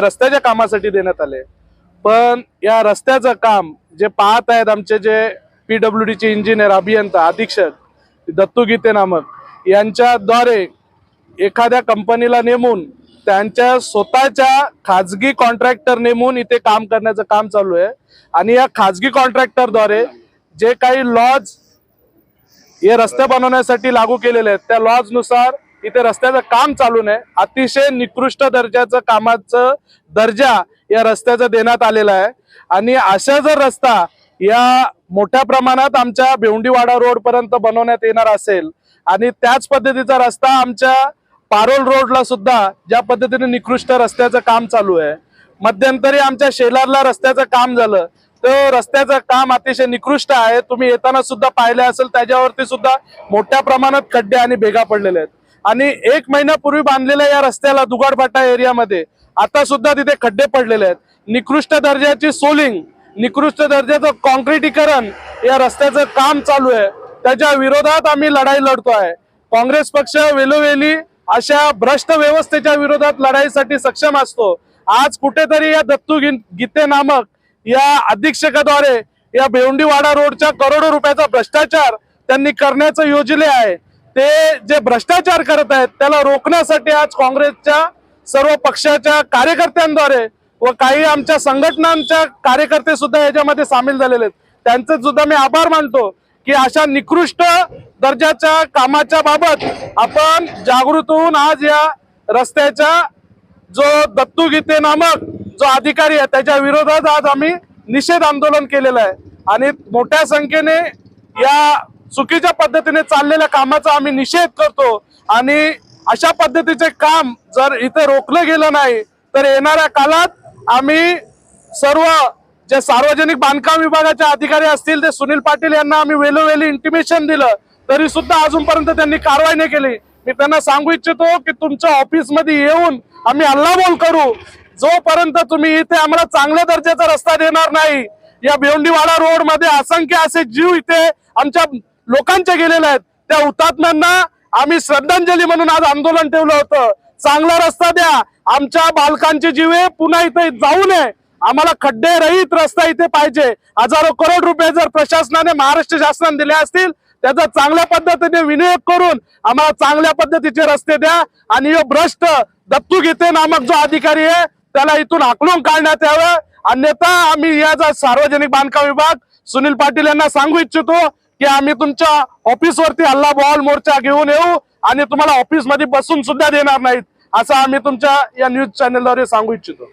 रस्त्याच्या कामासाठी देण्यात आले, पण या रस्त्याचं काम जे पाहत आहेत आमचे जे PWD चे इंजिनियर अभियंता अधीक्षक दत्तू गीते नामक यांच्याद्वारे एखाद्या कंपनीला नेमून त्यांच्या स्वतःच्या खाजगी कॉन्ट्रॅक्टर नेमून इथे काम करण्याचं काम चालू आहे। आणि या खाजगी कॉन्ट्रॅक्टरद्वारे जे काही लॉज हे रस्ते बनवण्यासाठी लागू केलेले आहेत त्या लॉज नुसार इथे रस्त्याचं काम चालू नाही, अतिशय निकृष्ट दर्जाचं कामाचं दर्जा या रस्त्याचा देण्यात आलेला आहे। आणि अशा जर रस्ता या मोठ्या प्रमाणात आमच्या भेवंडीवाडा रोड पर्यंत बनवण्यात येणार असेल आणि त्याच पद्धतीचा रस्ता आमच्या पारोल रोडला सुद्धा ज्या पद्धतीने निकृष्ट रस्त्याचं काम चालू आहे, मध्यंतरी आमच्या शेलारला रस्त्याचं काम झालं, तर रस्त्याचं काम अतिशय निकृष्ट आहे। तुम्ही येताना सुद्धा पाहिले असेल त्याच्यावरती सुद्धा मोठ्या प्रमाणात खड्डे आणि भेगा पडलेले आहेत। आणि 1 महिन्यापूर्वी बांधलेल्या या रस्त्याला दुगाडपाटा एरियामध्ये आता सुद्धा तिथे खड्डे पडलेले आहेत। निकृष्ट दर्जाची सोलिंग, निकृष्ट दर्जाचं कॉन्क्रिटीकरण या रस्त्याचं काम चालू आहे, त्याच्या विरोधात आम्ही लढाई लढतो आहे। काँग्रेस पक्ष वेळोवेळी अशा भ्रष्ट व्यवस्थेच्या विरोधात लढाईसाठी सक्षम असतो। आज कुठेतरी या दत्तू गीते नामक या अधीक्षकाद्वारे या भेवंडीवाडा रोडच्या करोडो रुपयाचा भ्रष्टाचार त्यांनी करण्याचं योजले आहे। ते जे भ्रष्टाचार करत आहेत त्याला रोखण्यासाठी आज काँग्रेसच्या सर्व पक्षाच्या कार्यकर्त्यांद्वारे व काही आमच्या संघटनांच्या कार्यकर्ते सुद्धा याच्यामध्ये सामील झालेले आहेत। त्यांचे सुद्धा मी आभार मानतो की अशा निकृष्ट दर्जाच्या कामाच्या बाबत आपण जागृत होऊन आज या रस्त्याच्या जो दत्तू गीते नामक जो अधिकारी आहे त्याच्या विरोधात आज आम्ही निषेध आंदोलन केलेलं आहे। आणि मोठ्या संख्येने या चुकीच्या पद्धतीने चाललेल्या कामाचा आम्ही निषेध करतो। आणि अशा पद्धतीचे काम जर इथे रोखलं गेलं नाही तर येणाऱ्या काळात आम्ही सर्व जे सार्वजनिक बांधकाम विभागाचे अधिकारी असतील ते सुनील पाटील यांना आम्ही वेळोवेळी इंटिमेशन दिलं तरी सुद्धा अजूनपर्यंत त्यांनी कारवाई नाही केली। मी त्यांना सांगू इच्छितो की तुमच्या ऑफिस मध्ये येऊन आम्ही हल्लाबोल करू, जोपर्यंत तुम्ही इथे आम्हाला चांगल्या दर्जाचा रस्ता देणार नाही। या भेवंडीवाडा रोड मध्ये असंख्य असे जीव इथे आमच्या लोकांचे गेलेले आहेत, त्या हुतात्म्यांना आम्ही श्रद्धांजली म्हणून आज आंदोलन ठेवलं होतं। चांगला रस्ता द्या, आमच्या बालकांचे जीवे पुन्हा इथे जाऊ नये, आम्हाला खड्डे रहित रस्ता इथे पाहिजे। हजारो करोड रुपये जर प्रशासनाने महाराष्ट्र शासनाने दिले असतील त्याचा चांगल्या पद्धतीने विनियोग करून आम्हाला चांगल्या पद्धतीचे रस्ते द्या। आणि यो भ्रष्ट दत्तू गीते नामक जो अधिकारी आहे त्याला इथून हाकलून काढण्यात यावं, अन्यथा आम्ही या सार्वजनिक बांधकाम विभाग सुनील पाटील यांना सांगू इच्छितो की आम्ही तुमच्या ऑफिस वरती हल्ला बॉल मोर्चा घेऊन येऊ आणि तुम्हाला ऑफिस मध्ये बसून सुद्धा देणार नाहीत, असं आम्ही तुमच्या या न्यूज चॅनलद्वारे सांगू इच्छितो।